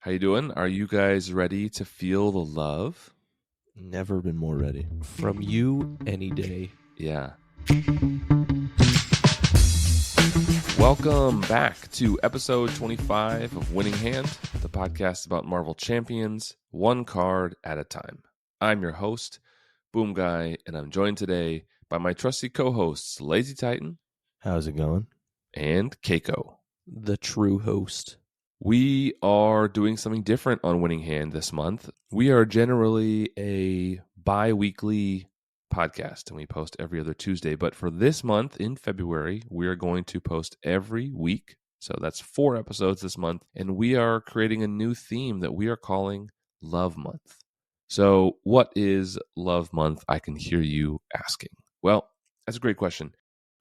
How you doing? Are you guys ready to feel the love? Never been more ready. From you any day. Yeah. Welcome back to episode 25 of Winning Hand, the podcast about Marvel Champions, one card at a time. I'm your host, Boomguy, and I'm joined today by my trusty co-hosts, Lazy Titan. How's it going? And Keiko. The true host. We are doing something different on Winning Hand this month. We are generally a bi-weekly podcast, and we post every other Tuesday. But for this month, in February, we are going to post every week. So that's 4 episodes this month. And we are creating a new theme that we are calling Love Month. So what is Love Month? I can hear you asking. Well, that's a great question.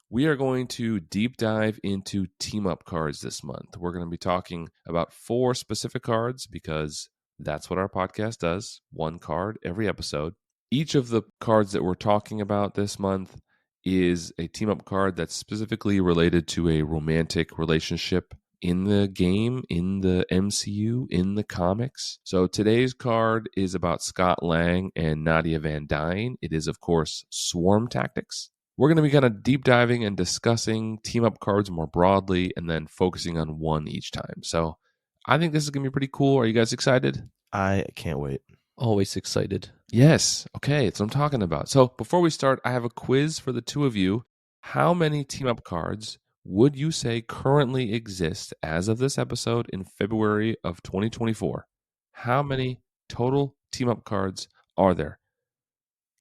We are going to deep dive into team-up cards this month. We're going to be talking about 4 specific cards because that's what our podcast does, one card every episode. Each of the cards that we're talking about this month is a team-up card that's specifically related to a romantic relationship in the game, in the MCU, in the comics. So today's card is about Scott Lang and Nadia Van Dyne. It is, of course, Swarm Tactics. We're going to be kind of deep diving and discussing team-up cards more broadly and then focusing on one each time. So I think this is going to be pretty cool. Are you guys excited? I can't wait. Always excited. Yes. Okay, that's what I'm talking about. So before we start, I have a quiz for the two of you. How many team-up cards would you say currently exist as of this episode in February of 2024? How many total team-up cards are there?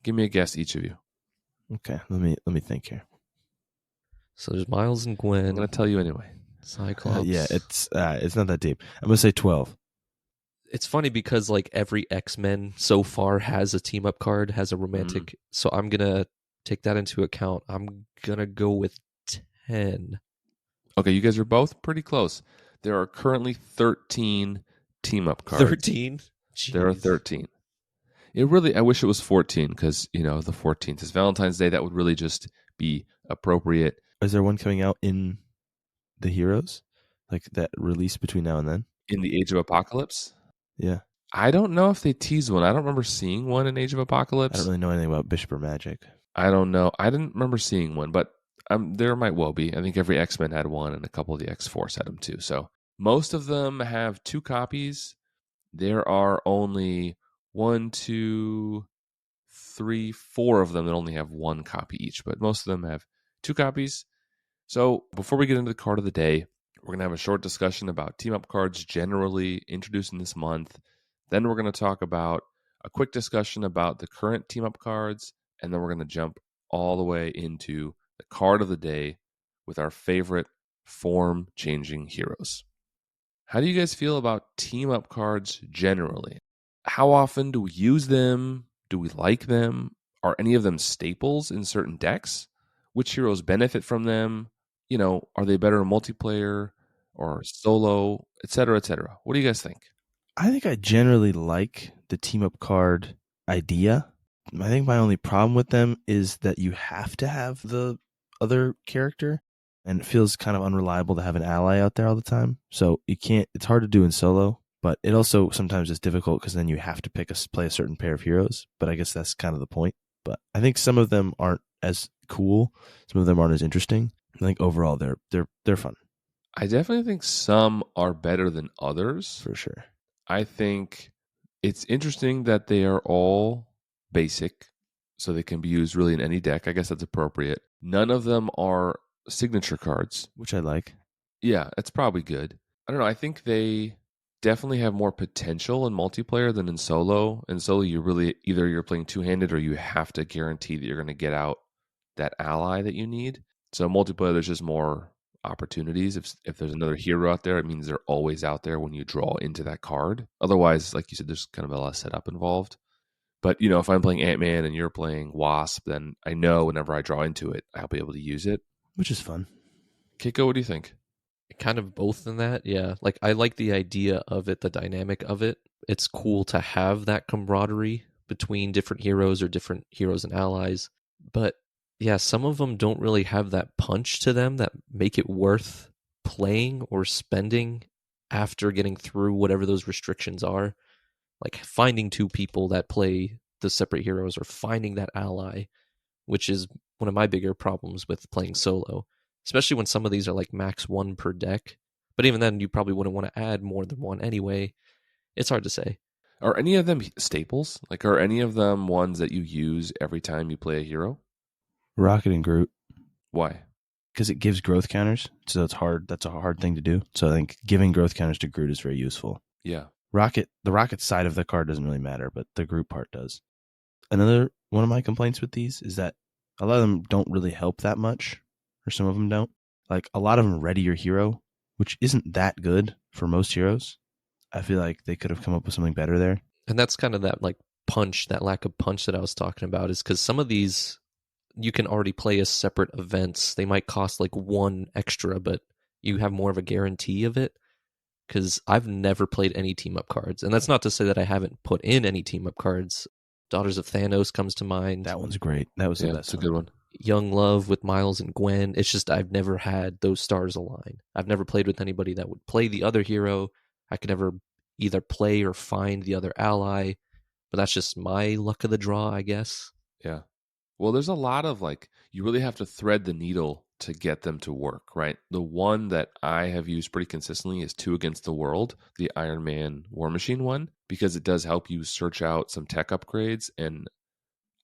Give me a guess, each of you. Okay, let me think here. So there's Miles and Gwen. I'm going to tell you anyway. Cyclops. Yeah, it's not that deep. I'm gonna say 12. It's funny because like every X-Men so far has a team-up card, has a romantic. So I'm going to take that into account. I'm going to go with 10. Okay, you guys are both pretty close. There are currently 13 team-up cards. 13? There are 13. I wish it was 14 because, the 14th is Valentine's Day. That would really just be appropriate. Is there one coming out in the Heroes? Like that release between now and then? In the Age of Apocalypse? Yeah. I don't know if they teased one. I don't remember seeing one in Age of Apocalypse. I don't really know anything about Bishop or Magic. I don't know. I didn't remember seeing one, but there might well be. I think every X-Men had one and a couple of the X-Force had them too. So most of them have 2 copies. There are only 1, 2, 3, 4 of them that only have 1 copy each, but most of them have 2 copies. So before we get into the card of the day, we're going to have a short discussion about team-up cards generally introduced in this month. Then we're going to talk about a quick discussion about the current team-up cards, and then we're going to jump all the way into the card of the day with our favorite form-changing heroes. How do you guys feel about team-up cards generally? How often do we use them? Do we like them? Are any of them staples in certain decks? Which heroes benefit from them? Are they better in multiplayer or solo, etc., etc.? What do you guys think? I think I generally like the team-up card idea. I think my only problem with them is that you have to have the other character, and it feels kind of unreliable to have an ally out there all the time. So it's hard to do in solo, but it also sometimes is difficult because then you have to play a certain pair of heroes. But I guess that's kind of the point. But I think some of them aren't as cool. Some of them aren't as interesting. I think overall they're fun. I definitely think some are better than others. For sure. I think it's interesting that they are all basic, so they can be used really in any deck. I guess that's appropriate. None of them are signature cards. Which I like. Yeah, that's probably good. I don't know. I think they definitely have more potential in multiplayer than in solo. In solo, you're playing two-handed or you have to guarantee that you're going to get out that ally that you need. So multiplayer, there's just more opportunities. If there's another hero out there, it means they're always out there when you draw into that card. Otherwise, like you said, there's kind of a lot of setup involved. But, if I'm playing Ant-Man and you're playing Wasp, then I know whenever I draw into it, I'll be able to use it. Which is fun. Keiko, what do you think? Kind of both in that, yeah. Like I like the idea of it, the dynamic of it. It's cool to have that camaraderie between different heroes or different heroes and allies. But yeah, some of them don't really have that punch to them that make it worth playing or spending after getting through whatever those restrictions are, like finding two people that play the separate heroes or finding that ally, which is one of my bigger problems with playing solo, especially when some of these are like max one per deck. But even then, you probably wouldn't want to add more than one anyway. It's hard to say. Are any of them staples? Like, are any of them ones that you use every time you play a hero? Rocket and Groot, Why? because it gives growth counters, so it's hard. That's a hard thing to do. So I think giving growth counters to Groot is very useful. Yeah. The rocket side of the card doesn't really matter, but the Groot part does. Another one of my complaints with these is that a lot of them don't really help that much, or some of them don't. Like a lot of them ready your hero, which isn't that good for most heroes. I feel like they could have come up with something better there. And that's kind of that like punch, that lack of punch that I was talking about, is because some of these you can already play as separate events. They might cost like one extra, but you have more of a guarantee of it. Because I've never played any team up cards. And that's not to say that I haven't put in any team up cards. Daughters of Thanos comes to mind. That one's great. That was the Yeah, best it's a one. good one. Young Love with Miles and Gwen. It's just I've never had those stars align. I've never played with anybody that would play the other hero. I could never either play or find the other ally. But that's just my luck of the draw, I guess. Yeah. Well, there's a lot of like, you really have to thread the needle to get them to work, right? The one that I have used pretty consistently is 2 Against the World, the Iron Man War Machine one, because it does help you search out some tech upgrades. And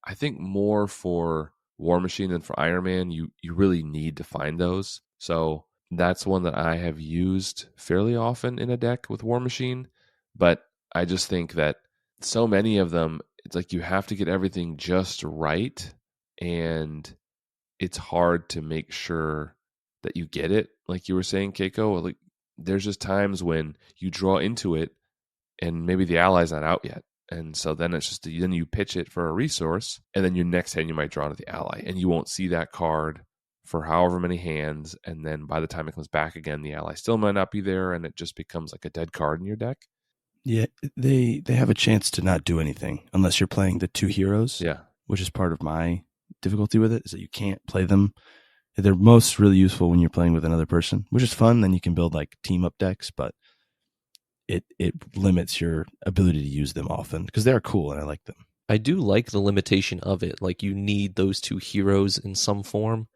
I think more for War Machine than for Iron Man, you really need to find those. So that's one that I have used fairly often in a deck with War Machine. But I just think that so many of them, it's like you have to get everything just right. And it's hard to make sure that you get it. Like you were saying, Keiko, like there's just times when you draw into it and maybe the ally's not out yet. And so then it's just, then you pitch it for a resource, and then your next hand you might draw to the ally, and you won't see that card for however many hands. And then by the time it comes back again, the ally still might not be there, and it just becomes like a dead card in your deck. Yeah, they have a chance to not do anything unless you're playing the two heroes. Yeah. Which is part of my difficulty with it, is that you can't play them. They're most really useful when you're playing with another person, which is fun. Then you can build like team up decks, but it limits your ability to use them often because they're cool and I like them. I do like the limitation of it. Like you need those two heroes in some form,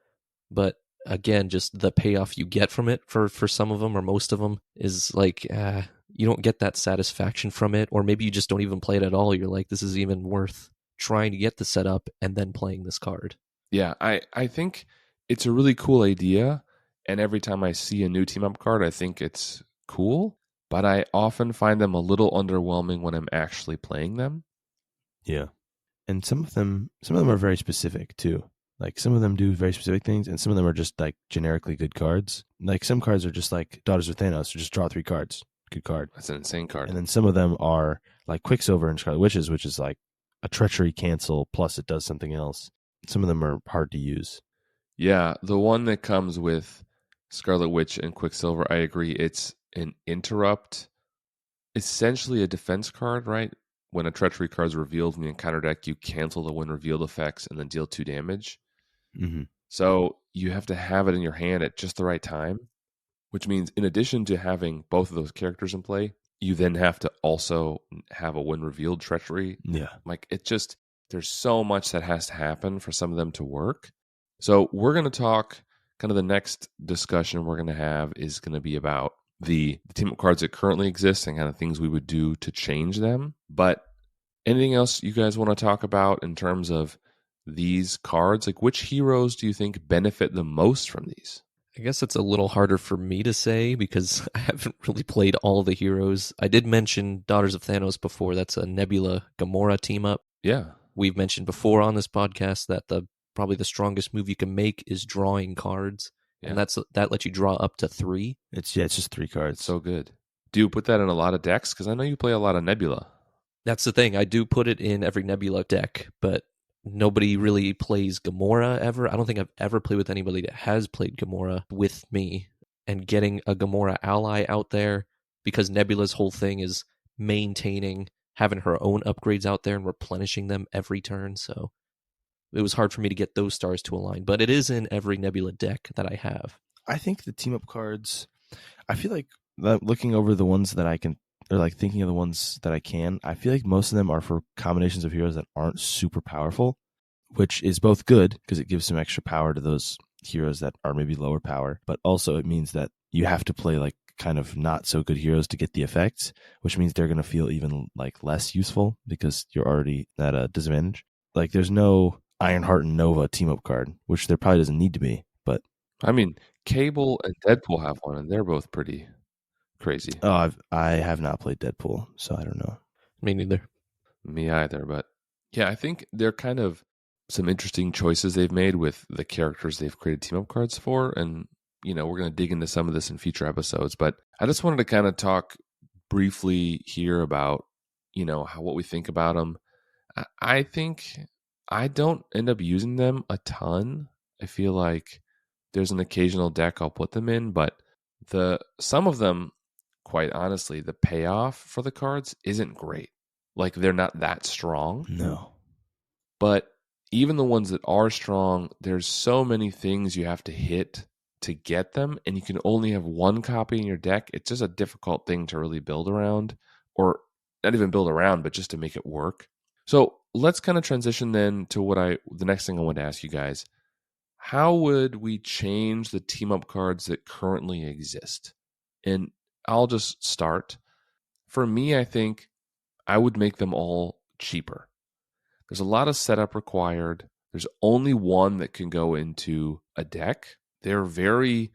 but again, just the payoff you get from it for some of them or most of them is like you don't get that satisfaction from it, or maybe you just don't even play it at all. You're like, this is even worth trying to get the setup and then playing this card. Yeah, I think it's a really cool idea, and every time I see a new team up card, I think it's cool, but I often find them a little underwhelming when I'm actually playing them. Yeah. And some of them are very specific too. Like some of them do very specific things, and some of them are just like generically good cards. Like some cards are just like Daughters of Thanos, so just draw 3 cards. Good card. That's an insane card. And then some of them are like Quicksilver and Scarlet Witches, which is like a treachery cancel plus it does something else. Some of them are hard to use. Yeah, the one that comes with Scarlet Witch and Quicksilver, I agree. It's an interrupt, essentially a defense card, right? When a treachery card is revealed from the encounter deck, you cancel the when revealed effects and then deal 2 damage. Mm-hmm. So you have to have it in your hand at just the right time, which means in addition to having both of those characters in play, you then have to also have a when revealed treachery. Yeah. Like it just, there's so much that has to happen for some of them to work. So we're going to talk, kind of the next discussion we're going to have is going to be about the team up cards that currently exist and kind of things we would do to change them. But anything else you guys want to talk about in terms of these cards? Like which heroes do you think benefit the most from these? I guess it's a little harder for me to say because I haven't really played all the heroes. I did mention Daughters of Thanos before. That's a Nebula Gamora team up. Yeah. We've mentioned before on this podcast that probably the strongest move you can make is drawing cards. Yeah. And that lets you draw up to 3. It's just 3 cards. It's so good. Do you put that in a lot of decks? Because I know you play a lot of Nebula. That's the thing. I do put it in every Nebula deck, but nobody really plays Gamora ever. I don't think I've ever played with anybody that has played Gamora with me. And getting a Gamora ally out there, because Nebula's whole thing is maintaining, having her own upgrades out there and replenishing them every turn. So it was hard for me to get those stars to align, but it is in every Nebula deck that I have. I think the team up cards, I feel like looking over the ones that I can, or like thinking of the ones that I can, I feel like most of them are for combinations of heroes that aren't super powerful, which is both good because it gives some extra power to those heroes that are maybe lower power, but also it means that you have to play like kind of not so good heroes to get the effects, which means they're going to feel even like less useful because you're already at a disadvantage. Like there's no Ironheart and Nova team up card, which there probably doesn't need to be, but I mean, Cable and Deadpool have one, and they're both pretty crazy. I have not played Deadpool, so I don't know. Me neither. Me either, but yeah, I think they're kind of some interesting choices they've made with the characters they've created team up cards for, and we're going to dig into some of this in future episodes. But I just wanted to kind of talk briefly here about what we think about them. I think I don't end up using them a ton. I feel like there's an occasional deck I'll put them in, but some of them, quite honestly, the payoff for the cards isn't great. Like they're not that strong. No. But even the ones that are strong, there's so many things you have to hit to get them, and you can only have one copy in your deck. It's just a difficult thing to really build around, or not even build around, but just to make it work. So let's kind of transition then to the next thing I want to ask you guys. How would we change the team up cards that currently exist? And I'll just start. For me, I think I would make them all cheaper. There's a lot of setup required. There's only one that can go into a deck. They're very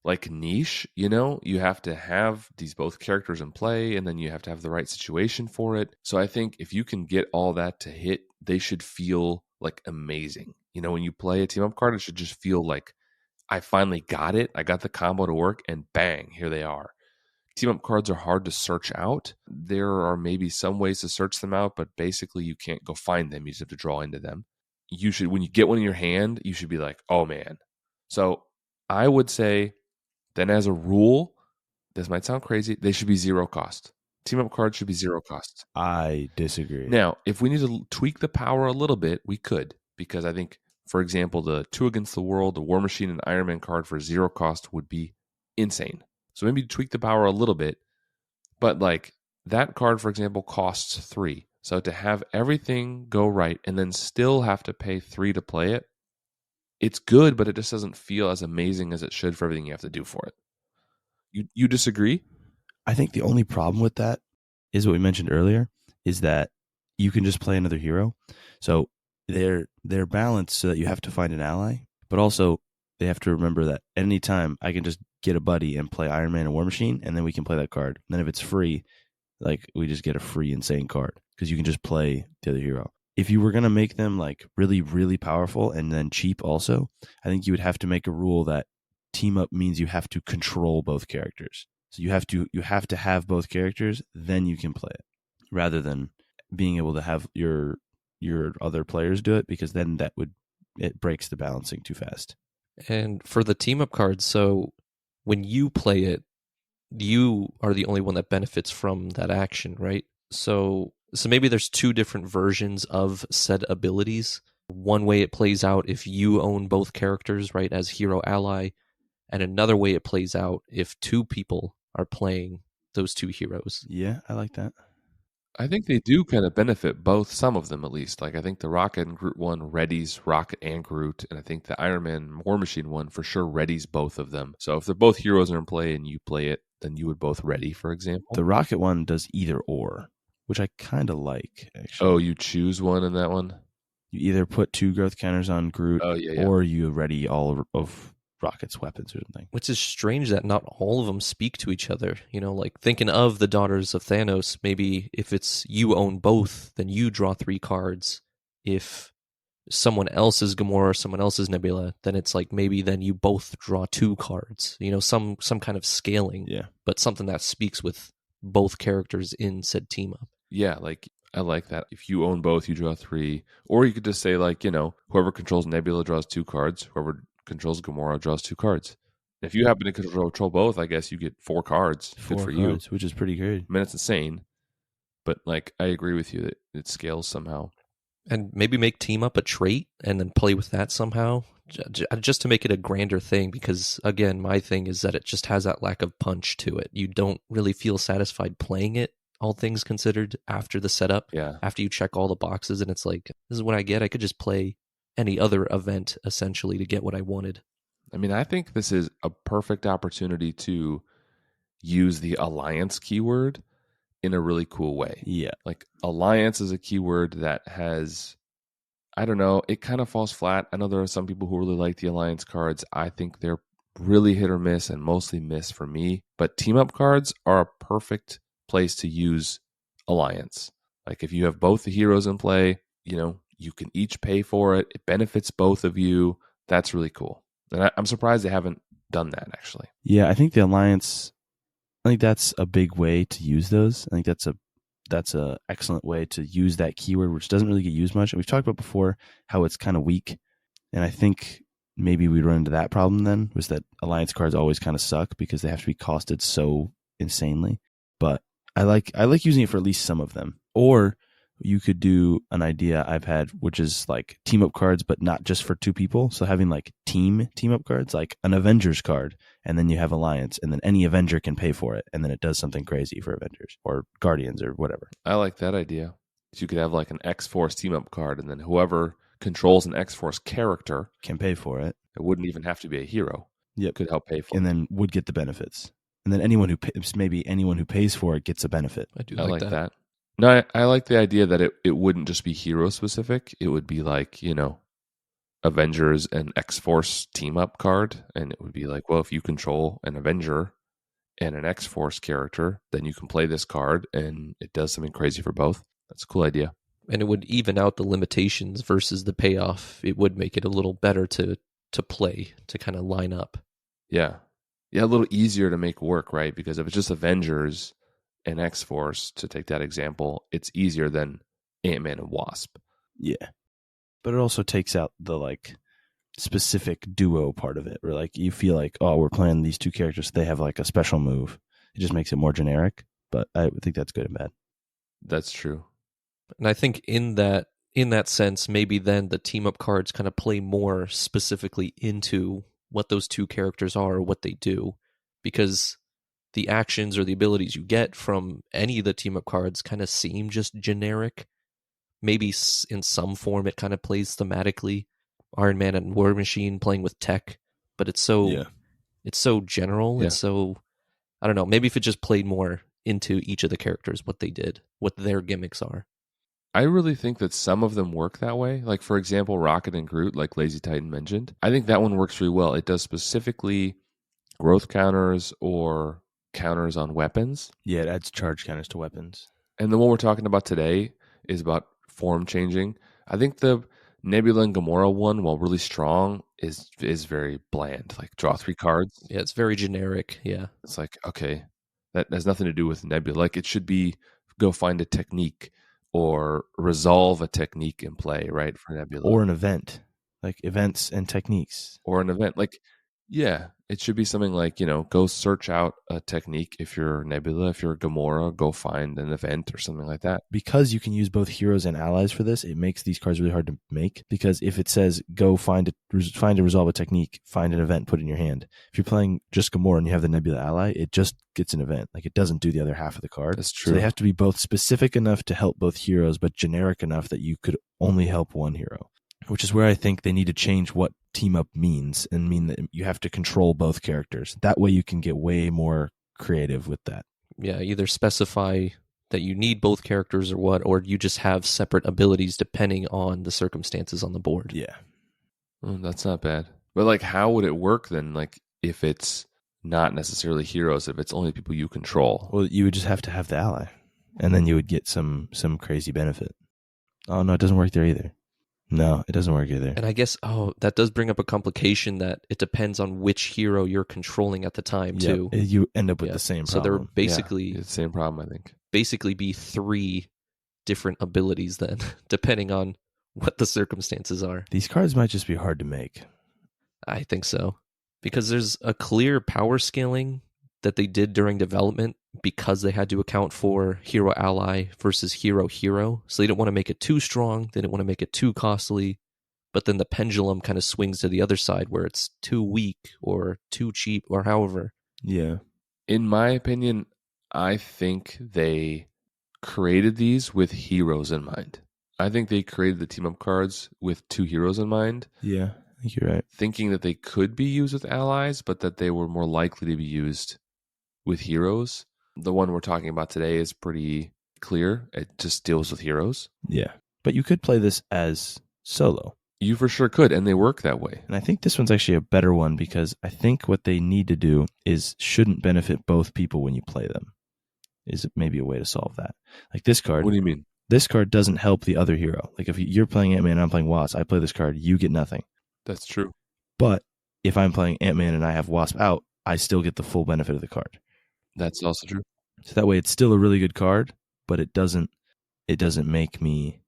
like niche, you have to have these both characters in play, and then you have to have the right situation for it. So I think if you can get all that to hit, they should feel like amazing. When you play a team up card, it should just feel like I finally got it. I got the combo to work, and bang, here they are. Team up cards are hard to search out. There are maybe some ways to search them out, but basically you can't go find them. You just have to draw into them. When you get one in your hand, you should be like, oh man. So I would say then as a rule, this might sound crazy, they should be zero cost. Team up cards should be zero cost. I disagree. Now, if we need to tweak the power a little bit, we could, because I think, for example, the 2 Against the World, the War Machine, and Iron Man card for zero cost would be insane. So maybe tweak the power a little bit, but like that card, for example, costs 3. So to have everything go right and then still have to pay 3 to play it, it's good, but it just doesn't feel as amazing as it should for everything you have to do for it. You disagree? I think the only problem with that is what we mentioned earlier, is that you can just play another hero. So they're balanced so that you have to find an ally, but also they have to remember that at any time I can just get a buddy and play Iron Man and War Machine, and then we can play that card. And then if it's free, like we just get a free insane card because you can just play the other hero. If you were going to make them like really, really powerful and then cheap also, I think you would have to make a rule that team up means you have to control both characters. So you have to have both characters, then you can play it, rather than being able to have your other players do it, because then it breaks the balancing too fast. And for the team up cards, so when you play it, you are the only one that benefits from that action, right? So maybe there's 2 different versions of said abilities. One way it plays out if you own both characters, right, as hero ally, and another way it plays out if 2 people are playing those 2 heroes. Yeah, I like that. I think they do kind of benefit both, some of them at least. Like I think the Rocket and Groot one readies Rocket and Groot, and I think the Iron Man War Machine one for sure readies both of them. So if they're both heroes are in play and you play it, then you would both ready, for example. The Rocket one does either or, which I kind of like, actually. Oh, you choose one in that one? You either put 2 growth counters on Groot, or you ready all of Rocket's weapons or something. Which is strange that not all of them speak to each other. Like thinking of the Daughters of Thanos, maybe if it's you own both, then you draw 3 cards. If someone else is Gamora, someone else is Nebula, then it's like maybe then you both draw 2 cards. Some kind of scaling, yeah, but something that speaks with both characters in said team up. Yeah, like I like that. If you own both, you draw 3. Or you could just say like, whoever controls Nebula draws 2 cards. Whoever controls Gamora draws 2 cards. If you happen to control both, I guess you get 4 cards. 4 Good for cards, you. which is pretty good. I mean, it's insane. But like, I agree with you that it scales somehow. And maybe make team up a trait and then play with that somehow just to make it a grander thing, because again, my thing is that it just has that lack of punch to it. You don't really feel satisfied playing it, all things considered, after the setup, Yeah. after you check all the boxes, and it's like, this is what I get. I could just play any other event essentially to get what I wanted. I mean, I think this is a perfect opportunity to use the alliance keyword in a really cool way. Yeah. Like, alliance is a keyword that has, I don't know, it kind of falls flat. I know there are some people who really like the alliance cards. I think they're really hit or miss, and mostly miss for me. But team up cards are a perfect place to use alliance. Like, if you have both the heroes in play, you can each pay for it. It benefits both of you. That's really cool. And I'm surprised they haven't done that, actually. Yeah, I think the alliance, I think that's a big way to use those. I think that's a excellent way to use that keyword, which doesn't really get used much. And we've talked about before how it's kind of weak. And I think maybe we'd run into that problem then, was that alliance cards always kind of suck because they have to be costed so insanely. But I like using it for at least some of them. Or you could do an idea I've had, which is like team up cards, but not just for two people. So having like team up cards, like an Avengers card, and then you have Alliance, and then any Avenger can pay for it, and then it does something crazy for Avengers or Guardians or whatever. I like that idea. So you could have like an X-Force team up card, and then whoever controls an X-Force character can pay for it. It wouldn't even have to be a hero. Yep. Could help pay for and it. then would get the benefits. And then anyone who pays for it gets a benefit. I I like that. No, I like the idea that it wouldn't just be hero specific. It would be like, Avengers and X-Force team up card. And it would be like, well, if you control an Avenger and an X-Force character, then you can play this card and it does something crazy for both. That's a cool idea. And it would even out the limitations versus the payoff. It would make it a little better to play, to kind of line up. Yeah. Yeah, a little easier to make work, right? Because if it's just Avengers and X-Force, to take that example, it's easier than Ant-Man and Wasp. Yeah. But it also takes out the like specific duo part of it, where like you feel like, oh, we're playing these two characters, so they have like a special move. It just makes it more generic, but I think that's good and bad. That's true. And I think in that sense, maybe then the team up cards kind of play more specifically into what those two characters are or what they do, because the actions or the abilities you get from any of the team up cards kind of seem just generic. Maybe in some form it kind of plays thematically. Iron Man and War Machine playing with tech, but it's so general. Yeah. It's so, I don't know, maybe if it just played more into each of the characters, what they did, what their gimmicks are. I really think that some of them work that way. Like, for example, Rocket and Groot, like Lazy Titan mentioned. I think that one works really well. It does specifically growth counters or counters on weapons. Yeah, it adds charge counters to weapons. And the one we're talking about today is about form changing. I think the Nebula and Gamora one, while really strong, is very bland. Like, draw 3 cards. Yeah, it's very generic. Yeah. It's like, okay, that has nothing to do with Nebula. Like, it should be go find a technique or resolve a technique in play, right, for Nebula. Or an event, like events and techniques. Or an event. Like, yeah, it should be something like, go search out a technique if you're Nebula. If you're Gamora, go find an event or something like that. Because you can use both heroes and allies for this, it makes these cards really hard to make. Because if it says go find a resolve a technique, find an event, put it in your hand. If you're playing just Gamora and you have the Nebula ally, it just gets an event. Like, it doesn't do the other half of the card. That's true. So they have to be both specific enough to help both heroes, but generic enough that you could only help one hero. Which is where I think they need to change what team up means and mean that you have to control both characters. That way you can get way more creative with that. Yeah, either specify that you need both characters or you just have separate abilities depending on the circumstances on the board. Yeah. That's not bad. But, like, how would it work then? Like, if it's not necessarily heroes, if it's only people you control? Well, you would just have to have the ally, and then you would get some crazy benefit. Oh, no, it doesn't work there either. No, it doesn't work either. And I guess, that does bring up a complication that it depends on which hero you're controlling at the time, too. You end up with the same problem. So they're basically the same problem, I think. Basically be 3 different abilities then, depending on what the circumstances are. These cards might just be hard to make. I think so. Because there's a clear power scaling that they did during development because they had to account for hero ally versus hero hero. So they didn't want to make it too strong. They didn't want to make it too costly. but then the pendulum kind of swings to the other side where it's too weak or too cheap or however. Yeah. In my opinion, I think they created these with heroes in mind. I think they created the team up cards with 2 heroes in mind, Yeah, I think you're right. thinking that they could be used with allies, but that they were more likely to be used with heroes. The one we're talking about today is pretty clear. It just deals with heroes. Yeah. But you could play this as solo. You for sure could, and they work that way. And I think this one's actually a better one because I think what they need to do is shouldn't benefit both people when you play them. Is maybe a way to solve that. Like this card. What do you mean? This card doesn't help the other hero. Like if you're playing Ant-Man and I'm playing Wasp, I play this card, you get nothing. That's true. But if I'm playing Ant-Man and I have Wasp out, I still get the full benefit of the card. That's also true. So that way it's still a really good card, but it doesn't make me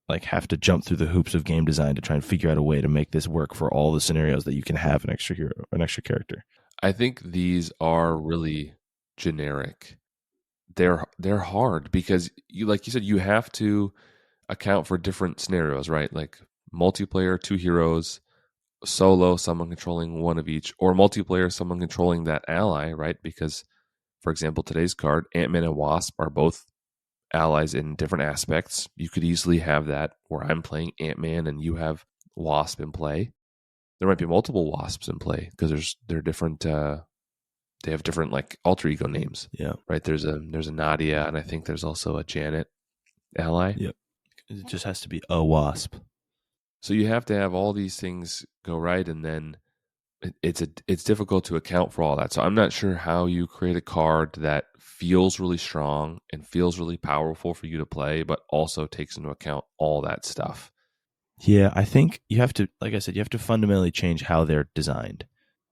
like have to jump through the hoops of game design to try and figure out a way to make this work for all the scenarios that you can have an extra hero, an extra character. I think these are really generic. They're hard because you, like you said, you have to account for different scenarios, right? Like multiplayer, 2 heroes, solo, someone controlling one of each, or multiplayer, someone controlling that ally, right? Because, for example, today's card, Ant-Man and Wasp are both allies in different aspects. You could easily have that where I'm playing Ant-Man and you have Wasp in play. There might be multiple Wasps in play because they're different. They have different like alter ego names. Yeah, right. There's a Nadia, and I think there's also a Janet ally. Yep. It just has to be a Wasp. So you have to have all these things go right, and then it's difficult to account for all that. So I'm not sure how you create a card that feels really strong and feels really powerful for you to play, but also takes into account all that stuff. Yeah, I think you have to, like I said, you have to fundamentally change how they're designed.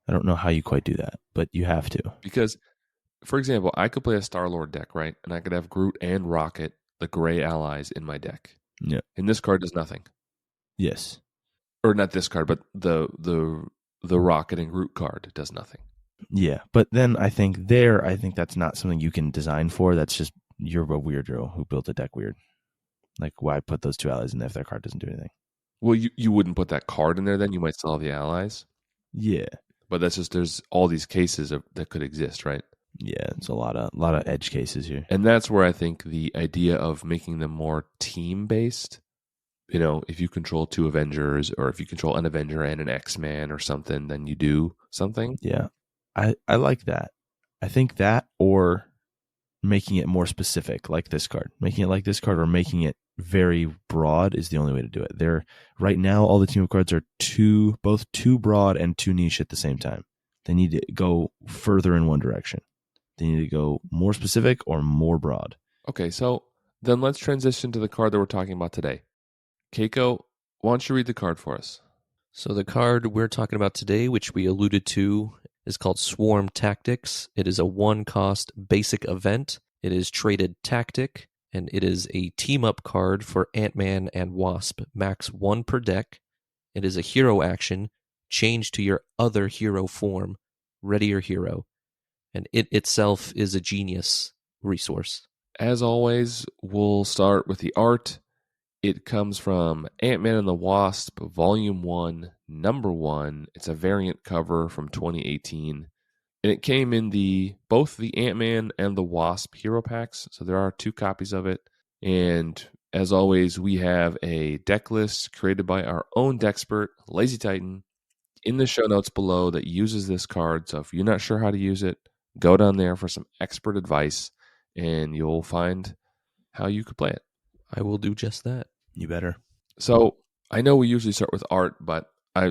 I don't know how you quite do that, but you have to. Because, for example, I could play a Star-Lord deck, right? And I could have Groot and Rocket, the gray allies, in my deck. Yeah. And this card does nothing. Yes. Or not this card, but the Rocket and Groot card does nothing. Yeah, but then I think that's not something you can design for. That's just you're a weirdo who built a deck weird. Like, why put those 2 allies in there if their card doesn't do anything? Well, you wouldn't put that card in there then. You might still have the allies. Yeah. But that's just, there's all these cases that could exist, right? Yeah, it's a lot of edge cases here. And that's where I think the idea of making them more team-based, if you control 2 Avengers or if you control an Avenger and an X-Man or something, then you do something. Yeah. I like that. I think that or making it more specific like this card. Making it like this card or making it very broad is the only way to do it. Right now all the team up cards are both too broad and too niche at the same time. They need to go further in one direction. They need to go more specific or more broad. Okay, so then let's transition to the card that we're talking about today. Keiko, why don't you read the card for us? So the card we're talking about today, which we alluded to, is called Swarm Tactics. It is a 1-cost basic event. It is traded tactic, and it is a team-up card for Ant-Man and Wasp, max 1 per deck. It is a hero action, change to your other hero form, ready your hero. And it itself is a genius resource. As always, we'll start with the art. It comes from Ant-Man and the Wasp, Volume 1, Number 1. It's a variant cover from 2018. And it came in both the Ant-Man and the Wasp hero packs. So there are 2 copies of it. And as always, we have a deck list created by our own Dexpert, Lazy Titan, in the show notes below that uses this card. So if you're not sure how to use it, go down there for some expert advice and you'll find how you could play it. I will do just that. You better. So I know we usually start with art, but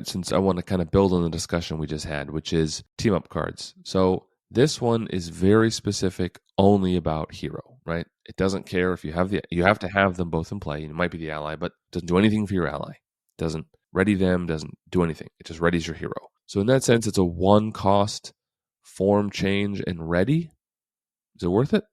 since I want to kind of build on the discussion we just had, which is team up cards. So this one is very specific only about hero, right? It doesn't care if you have to have them both in play. It might be the ally, but it doesn't do anything for your ally. It doesn't ready them, doesn't do anything. It just readies your hero. So in that sense, it's a 1-cost form change and ready. Is it worth it?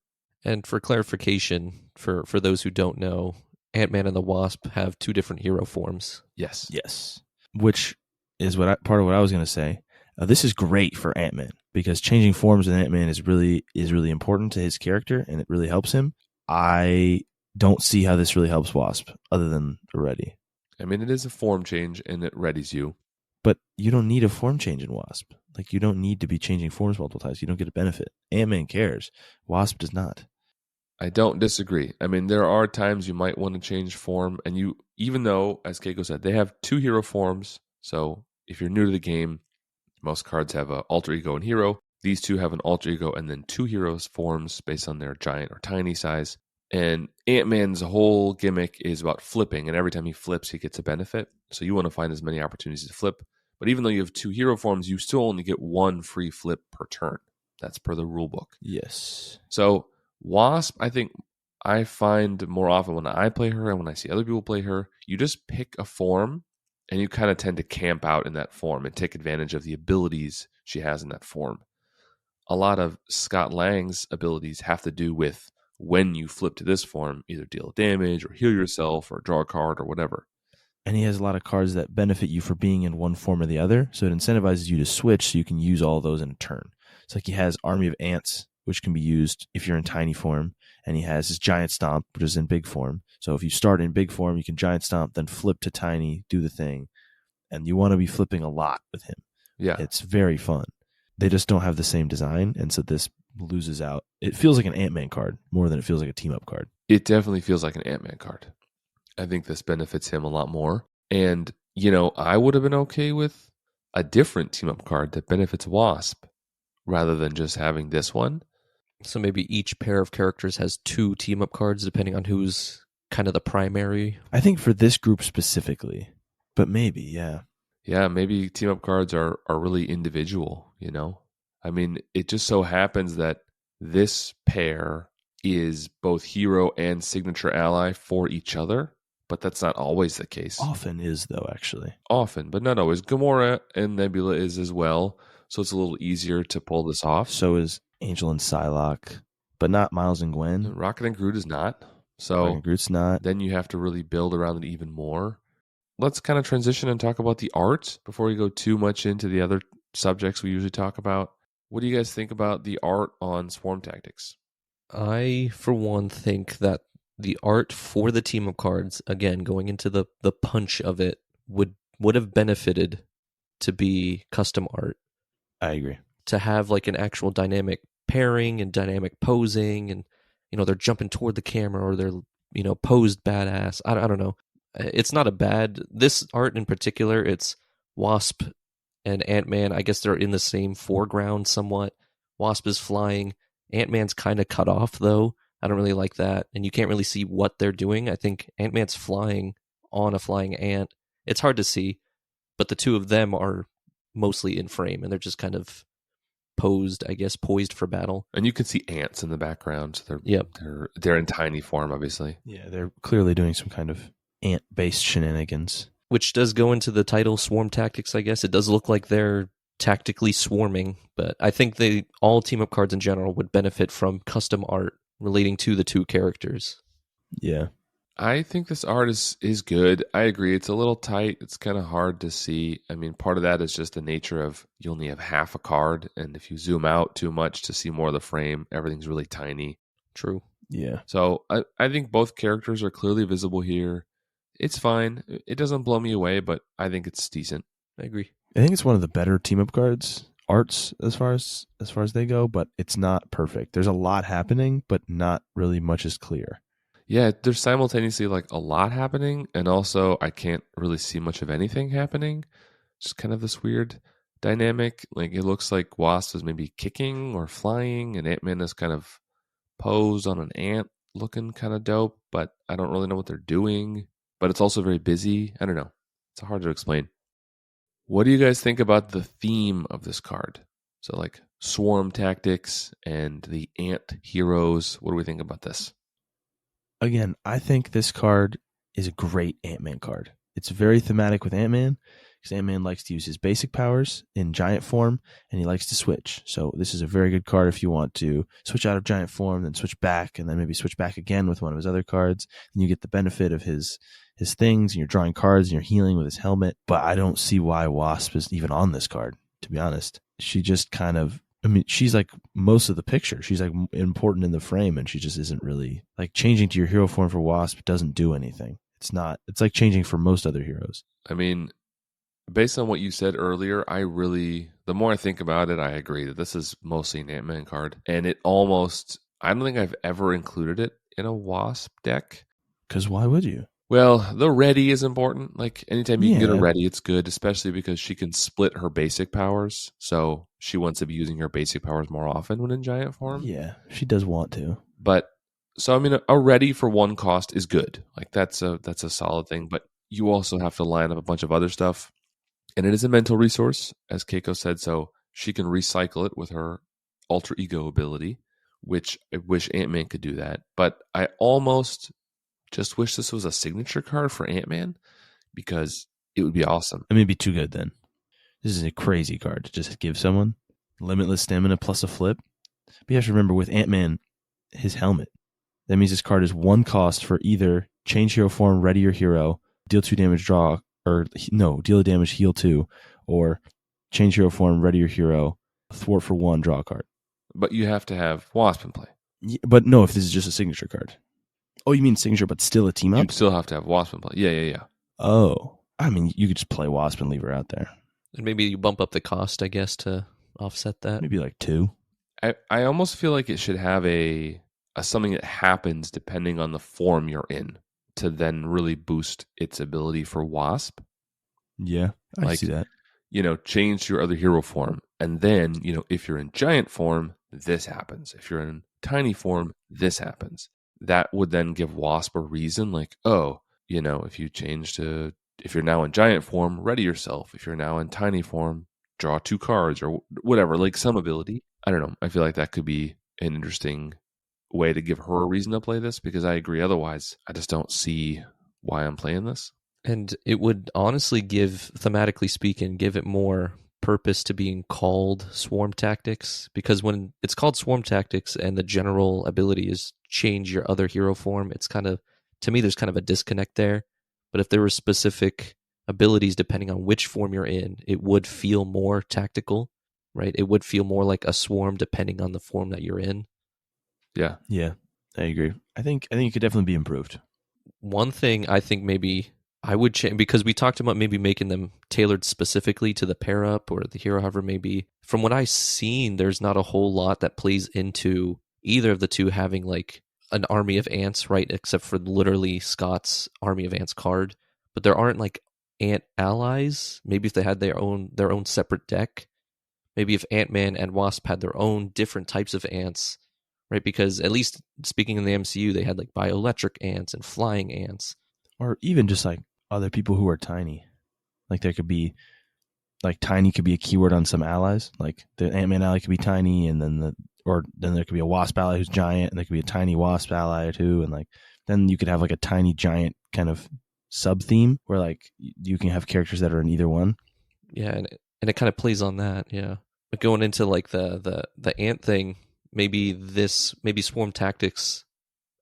And for clarification, for those who don't know, Ant-Man and the Wasp have 2 different hero forms. Yes. Yes. Which is part of what I was going to say. This is great for Ant-Man because changing forms with Ant-Man is really important to his character and it really helps him. I don't see how this really helps Wasp other than already. I mean, it is a form change and it readies you. But you don't need a form change in Wasp. Like, you don't need to be changing forms multiple times. You don't get a benefit. Ant-Man cares. Wasp does not. I don't disagree. I mean, there are times you might want to change form, and you, even though, as Keiko said, they have 2 hero forms. So if you're new to the game, most cards have an alter ego and hero. These 2 have an alter ego and then 2 heroes forms based on their giant or tiny size. And Ant-Man's whole gimmick is about flipping, and every time he flips, he gets a benefit. So you want to find as many opportunities to flip. But even though you have 2 hero forms, you still only get 1 free flip per turn. That's per the rule book. Yes. So Wasp, I think I find more often when I play her and when I see other people play her, you just pick a form and you kind of tend to camp out in that form and take advantage of the abilities she has in that form. A lot of Scott Lang's abilities have to do with when you flip to this form, either deal damage or heal yourself or draw a card or whatever. And he has a lot of cards that benefit you for being in one form or the other. So it incentivizes you to switch so you can use all those in a turn. It's like he has Army of Ants, which can be used if you're in tiny form. And he has his Giant Stomp, which is in big form. So if you start in big form, you can Giant Stomp, then flip to tiny, do the thing. And you want to be flipping a lot with him. Yeah. It's very fun. They just don't have the same design. And so this loses out. It feels like an Ant-Man card more than it feels like a team-up card. It definitely feels like an Ant-Man card. I think this benefits him a lot more. And, you know, I would have been okay with a different team-up card that benefits Wasp rather than just having this one. So maybe each pair of characters has 2 team-up cards, depending on who's kind of the primary. I think for this group specifically, but maybe, yeah. Yeah, maybe team-up cards are really individual, you know? I mean, it just so happens that this pair is both hero and signature ally for each other, but that's not always the case. Often is, though, actually. Often, but not always. Gamora and Nebula is as well, so it's a little easier to pull this off. So is Angel and Psylocke, but not Miles and Gwen. Rocket and Groot is not. So Rocket and Groot's not. then you have to really build around it even more. Let's kind of transition and talk about the art before we go too much into the other subjects we usually talk about. What do you guys think about the art on Swarm Tactics? I, for one, think that the art for the team of cards, again, going into the punch of it, would have benefited to be custom art. I agree. To have like an actual dynamic pairing and dynamic posing, and you know, they're jumping toward the camera or they're, you know, posed badass. I don't know. It's not a bad, this art in particular, it's Wasp and Ant-Man. I guess they're in the same foreground somewhat. Wasp is flying. Ant-Man's kind of cut off though. I don't really like that. And you can't really see what they're doing. I think Ant-Man's flying on a flying ant. It's hard to see, but the 2 of them are mostly in frame and they're just kind of posed, I guess, poised for battle. And you can see ants in the background. So Yep. they're in tiny form, obviously. Yeah, they're clearly doing some kind of ant-based shenanigans. Which does go into the title, Swarm Tactics, I guess. It does look like they're tactically swarming, but I think all team-up cards in general would benefit from custom art relating to the 2 characters. Yeah. I think this art is good. I agree. It's a little tight. It's kind of hard to see. I mean, part of that is just the nature of you only have half a card, and if you zoom out too much to see more of the frame, everything's really tiny. True. Yeah. So I think both characters are clearly visible here. It's fine. It doesn't blow me away, but I think it's decent. I agree. I think it's one of the better team-up cards arts as far as they go, but it's not perfect. There's a lot happening, but not really much is clear. Yeah, there's simultaneously like a lot happening, and also I can't really see much of anything happening. Just kind of this weird dynamic. Like it looks like Wasp is maybe kicking or flying, and Ant-Man is kind of posed on an ant, looking kind of dope, but I don't really know what they're doing. But it's also very busy. I don't know. It's hard to explain. What do you guys think about the theme of this card? So like swarm tactics and the ant heroes. What do we think about this? Again, I think this card is a great Ant-Man card. It's very thematic with Ant-Man because Ant-Man likes to use his basic powers in giant form, and he likes to switch. So this is a very good card if you want to switch out of giant form, then switch back, and then maybe switch back again with one of his other cards. And you get the benefit of his things, and you're drawing cards, and you're healing with his helmet. But I don't see why Wasp is even on this card, to be honest. She just kind of, I mean, she's like most of the picture. She's like important in the frame, and she just isn't really, like, changing to your hero form for Wasp doesn't do anything. It's not. It's like changing for most other heroes. I mean, based on what you said earlier, the more I think about it, I agree that this is mostly an Ant-Man card. And I don't think I've ever included it in a Wasp deck. Because why would you? Well, the ready is important. Like anytime you can get a Yeah. ready, it's good, especially because she can split her basic powers. So she wants to be using her basic powers more often when in giant form. Yeah, she does want to. But so I mean, a ready for 1 cost is good. Like that's a solid thing. But you also have to line up a bunch of other stuff, and it is a mental resource, as Keiko said. So she can recycle it with her alter ego ability, which I wish Ant-Man could do that. But I almost just wish this was a signature card for Ant-Man because it would be awesome. I mean, it'd be too good then. This is a crazy card to just give someone. Limitless stamina plus a flip. But you have to remember with Ant-Man, his helmet. That means this card is 1 cost for either change hero form, ready your hero, deal 2 damage, draw, or no, deal damage, heal 2, or change hero form, ready your hero, thwart for 1, draw a card. But you have to have Wasp in play. Yeah, but no, if this is just a signature card. Oh, you mean signature, but still a team up? You'd still have to have Wasp in play. Yeah. Oh, I mean, you could just play Wasp and leave her out there. And maybe you bump up the cost, I guess, to offset that. Maybe like 2. I almost feel like it should have a something that happens depending on the form you're in to then really boost its ability for Wasp. Yeah, I see that. Change to your other hero form. And then, if you're in giant form, this happens. If you're in tiny form, this happens. That would then give Wasp a reason like, if you're now in giant form, ready yourself. If you're now in tiny form, draw 2 cards or whatever, like some ability. I don't know. I feel like that could be an interesting way to give her a reason to play this because I agree. Otherwise, I just don't see why I'm playing this. And it would honestly thematically speaking, give it more purpose to being called Swarm Tactics, because when it's called Swarm Tactics and the general ability is change your other hero form, it's kind of, to me, there's kind of a disconnect there. But if there were specific abilities depending on which form you're in, it would feel more tactical, right? It would feel more like a swarm depending on the form that you're in. Yeah. Yeah, I agree. I think it could definitely be improved. One thing I think maybe I would change, because we talked about maybe making them tailored specifically to the pair up or the hero, however, maybe. From what I've seen, there's not a whole lot that plays into either of the two having like an army of ants, right? Except for literally Scott's army of ants card. But there aren't like ant allies. Maybe if they had their own separate deck. Maybe if Ant-Man and Wasp had their own different types of ants, right? Because at least speaking in the MCU, they had like bioelectric ants and flying ants. Or even just like other people who are tiny. Like there could be, like tiny could be a keyword on some allies. Like the Ant-Man ally could be tiny, and then there could be a Wasp ally who's giant, and there could be a tiny Wasp ally too, and like then you could have like a tiny giant kind of sub theme where like you can have characters that are in either one. Yeah, and it kind of plays on that. Yeah, but going into like the ant thing, maybe Swarm Tactics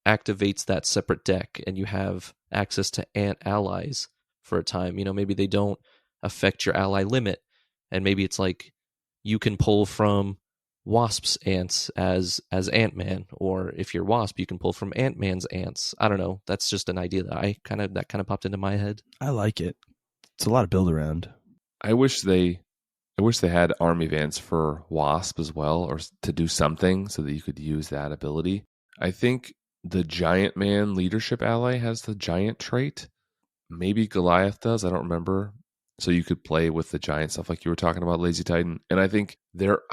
activates that separate deck, and you have access to ant allies for a time. Maybe they don't affect your ally limit, and maybe it's like you can pull from Wasp's ants as Ant-Man, or if you're Wasp, you can pull from Ant-Man's ants. I don't know. That's just an idea that kind of popped into my head. I like it. It's a lot of build around. I wish they had army of ants for Wasp as well, or to do something so that you could use that ability. I think the Giant Man leadership ally has the giant trait. Maybe Goliath does. I don't remember. So you could play with the giant stuff like you were talking about, Lazy Titan. And I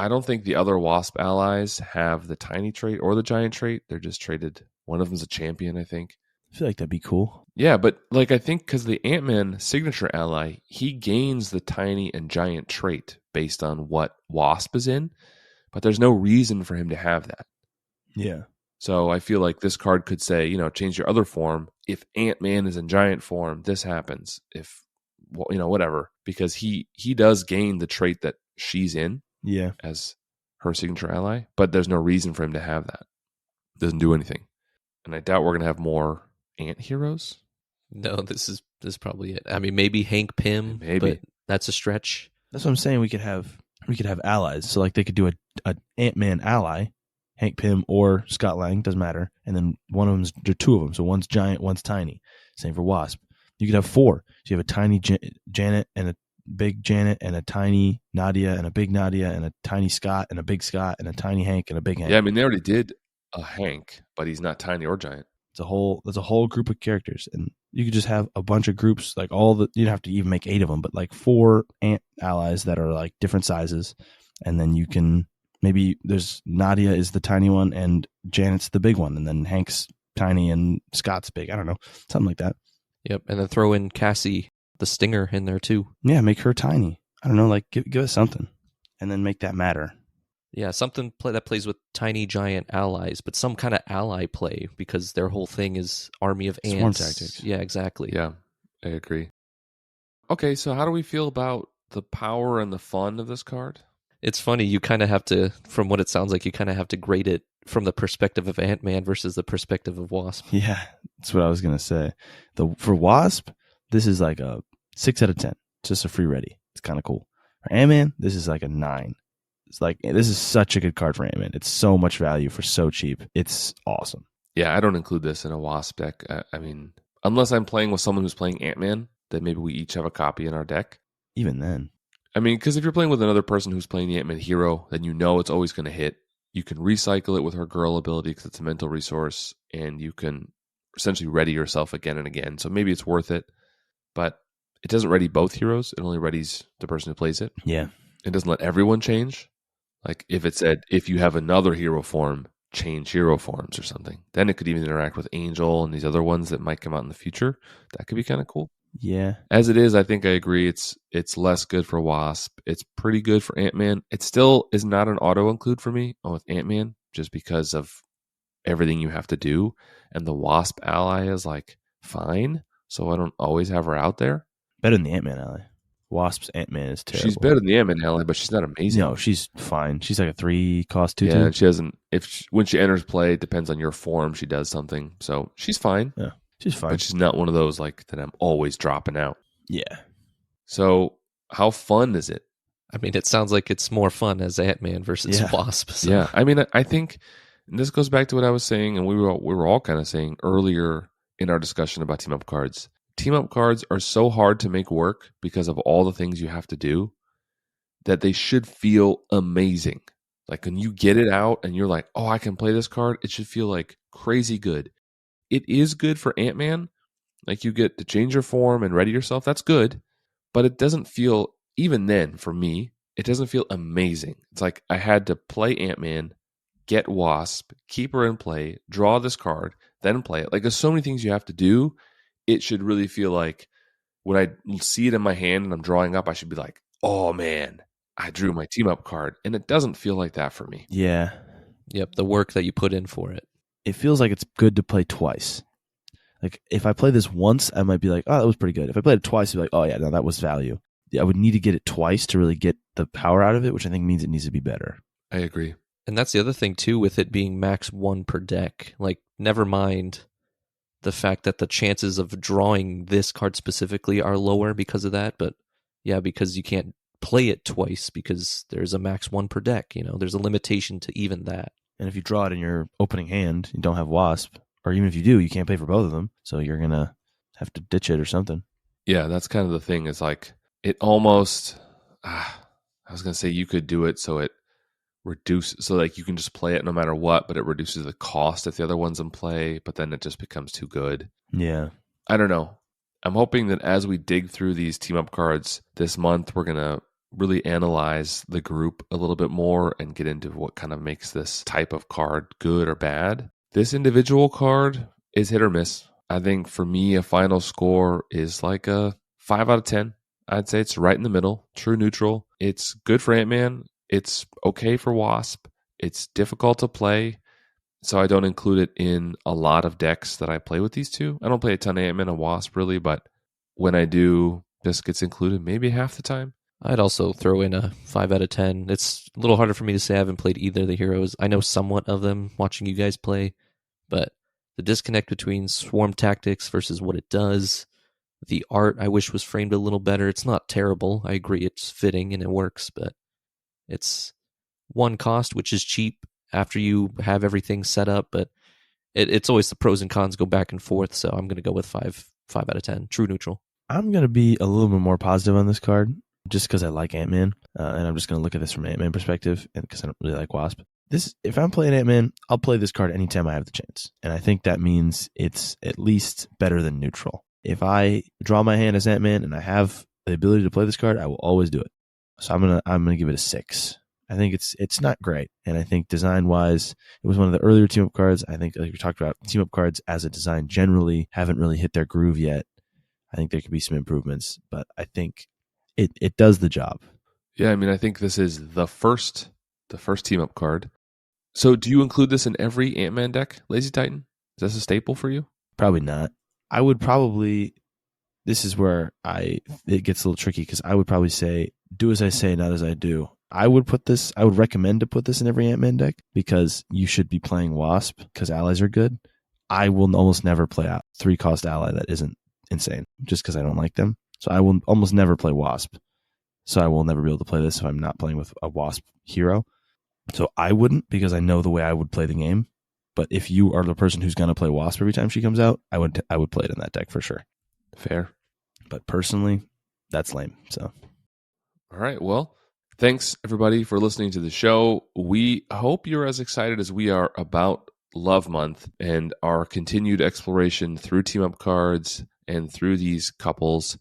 don't think the other Wasp allies have the tiny trait or the giant trait. They're just traded. One of them's a champion, I think. I feel like that'd be cool. Yeah, but like I think because the Ant-Man signature ally, he gains the tiny and giant trait based on what Wasp is in, but there's no reason for him to have that. Yeah. So I feel like this card could say, change your other form. If Ant-Man is in giant form, this happens. If, whatever, because he does gain the trait that she's in as her signature ally, but there's no reason for him to have that. Doesn't do anything. And I doubt we're going to have more ant heroes. No, this is probably it. I mean, maybe Hank Pym, but that's a stretch. That's what I'm saying. We could have allies. So like they could do a Ant-Man ally, Hank Pym or Scott Lang, doesn't matter. And then two of them. So one's giant, one's tiny. Same for Wasp. You could have 4. So you have a tiny Janet and a big Janet and a tiny Nadia and a big Nadia and a tiny Scott and a big Scott and a tiny Hank and a big Hank. Yeah, I mean, they already did a Hank, but he's not tiny or giant. There's a whole group of characters, and you could just have a bunch of groups, like all the, you don't have to even make 8 of them, but like 4 ant allies that are like different sizes. And then you can, maybe there's Nadia is the tiny one and Janet's the big one. And then Hank's tiny and Scott's big. I don't know. Something like that. Yep, and then throw in Cassie, the Stinger, in there too. Yeah, make her tiny. I don't know, like give us something, and then make that matter. Yeah, something that plays with tiny giant allies, but some kind of ally play, because their whole thing is army of ants. Swarm tactics. Yeah, exactly. Yeah, I agree. Okay, so how do we feel about the power and the fun of this card? It's funny, you kind of have to, from what it sounds like, you kind of have to grade it from the perspective of Ant-Man versus the perspective of Wasp. Yeah, that's what I was gonna say. For Wasp, this is like a 6 out of 10. It's just a free ready. It's kind of cool. For Ant-Man, this is like a 9. It's like, this is such a good card for Ant-Man. It's so much value for so cheap. It's awesome. Yeah, I don't include this in a Wasp deck. I mean, unless I'm playing with someone who's playing Ant-Man, then maybe we each have a copy in our deck. Even then. I mean, because if you're playing with another person who's playing the Ant-Man hero, then you know it's always going to hit. You can recycle it with her girl ability because it's a mental resource, and you can essentially ready yourself again and again. So maybe it's worth it, but it doesn't ready both heroes. It only readies the person who plays it. Yeah. It doesn't let everyone change. Like if it said, if you have another hero form, change hero forms or something, then it could even interact with Angel and these other ones that might come out in the future. That could be kind of cool. Yeah. As it is, I think I agree. It's less good for Wasp. It's pretty good for Ant-Man. It still is not an auto include for me with Ant-Man, just because of everything you have to do. And the Wasp ally is like fine, so I don't always have her out there. Better than the Ant-Man ally. Wasp's Ant-Man is terrible. She's better than the Ant-Man ally, but she's not amazing. No, she's fine. She's like a 3 cost 2/2. Yeah, and she doesn't. When she enters play, it depends on your form. She does something, so she's fine. Yeah, she's fine. But she's not one of those like that I'm always dropping out. Yeah. So how fun is it? I mean, it sounds like it's more fun as Ant-Man versus Wasp. So. Yeah, I mean, I think, and this goes back to what I was saying, and we were all kind of saying earlier in our discussion about team up cards. Team up cards are so hard to make work because of all the things you have to do that they should feel amazing. Like when you get it out and you're like, oh, I can play this card, it should feel like crazy good. It is good for Ant-Man. Like you get to change your form and ready yourself. That's good. But it doesn't feel, even then for me, it doesn't feel amazing. It's like I had to play Ant-Man, get Wasp, keep her in play, draw this card, then play it. Like there's so many things you have to do. It should really feel like when I see it in my hand and I'm drawing up, I should be like, oh man, I drew my team up card. And it doesn't feel like that for me. Yeah. Yep, the work that you put in for it. It feels like it's good to play twice. Like if I play this once, I might be like, oh, that was pretty good. If I played it twice, I'd be like, oh yeah, no, that was value. I would need to get it twice to really get the power out of it, which I think means it needs to be better. I agree. And that's the other thing too, with it being max 1 per deck. Like, never mind the fact that the chances of drawing this card specifically are lower because of that, but yeah, because you can't play it twice because there's a max 1 per deck. You know, there's a limitation to even that. And if you draw it in your opening hand, you don't have Wasp, or even if you do, you can't pay for both of them, so you're gonna have to ditch it or something. Yeah, that's kind of the thing. Is like it almost. I was gonna say you could do it so it reduces, so like you can just play it no matter what, but it reduces the cost if the other one's in play. But then it just becomes too good. Yeah, I don't know. I'm hoping that as we dig through these team up cards this month, we're gonna really analyze the group a little bit more and get into what kind of makes this type of card good or bad. This individual card is hit or miss. I think for me, a final score is like a 5 out of 10. I'd say it's right in the middle, true neutral. It's good for Ant-Man. It's okay for Wasp. It's difficult to play, so I don't include it in a lot of decks that I play with these two. I don't play a ton of Ant-Man and Wasp really, but when I do, this gets included maybe half the time. I'd also throw in a 5 out of 10. It's a little harder for me to say. I haven't played either of the heroes. I know somewhat of them watching you guys play, but the disconnect between swarm tactics versus what it does, the art I wish was framed a little better. It's not terrible. I agree it's fitting and it works, but it's 1 cost, which is cheap after you have everything set up, but it's always the pros and cons go back and forth, so I'm going to go with 5 5 out of 10. True neutral. I'm going to be a little bit more positive on this card just because I like Ant-Man. And I'm just going to look at this from an Ant-Man perspective and because I don't really like Wasp. If I'm playing Ant-Man, I'll play this card anytime I have the chance. And I think that means it's at least better than neutral. If I draw my hand as Ant-Man and I have the ability to play this card, I will always do it. So I'm gonna give it a 6. I think it's not great, and I think design-wise, it was one of the earlier team-up cards. I think, like we talked about, team-up cards as a design generally haven't really hit their groove yet. I think there could be some improvements, but I think it does the job. Yeah, I mean, I think this is the first team-up card. So do you include this in every Ant-Man deck, Lazy Titan? Is this a staple for you? Probably not. I would probably... This is where it gets a little tricky because I would probably say, do as I say, not as I do. I would recommend to put this in every Ant-Man deck because you should be playing Wasp because allies are good. I will almost never play a 3-cost ally that isn't insane just because I don't like them. So I will almost never play Wasp. So I will never be able to play this if I'm not playing with a Wasp hero. So I wouldn't because I know the way I would play the game. But if you are the person who's going to play Wasp every time she comes out, I would play it in that deck for sure. Fair. But personally, that's lame. So, all right. Well, thanks everybody for listening to the show. We hope you're as excited as we are about Love Month and our continued exploration through team-up cards and through these couples.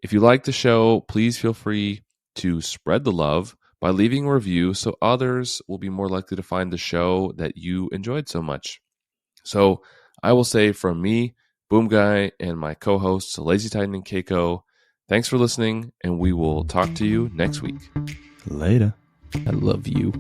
If you like the show, please feel free to spread the love by leaving a review so others will be more likely to find the show that you enjoyed so much. So I will say from me, Boomguy, and my co-hosts, Lazy Titan and Keiko, thanks for listening, and we will talk to you next week. Later. I love you.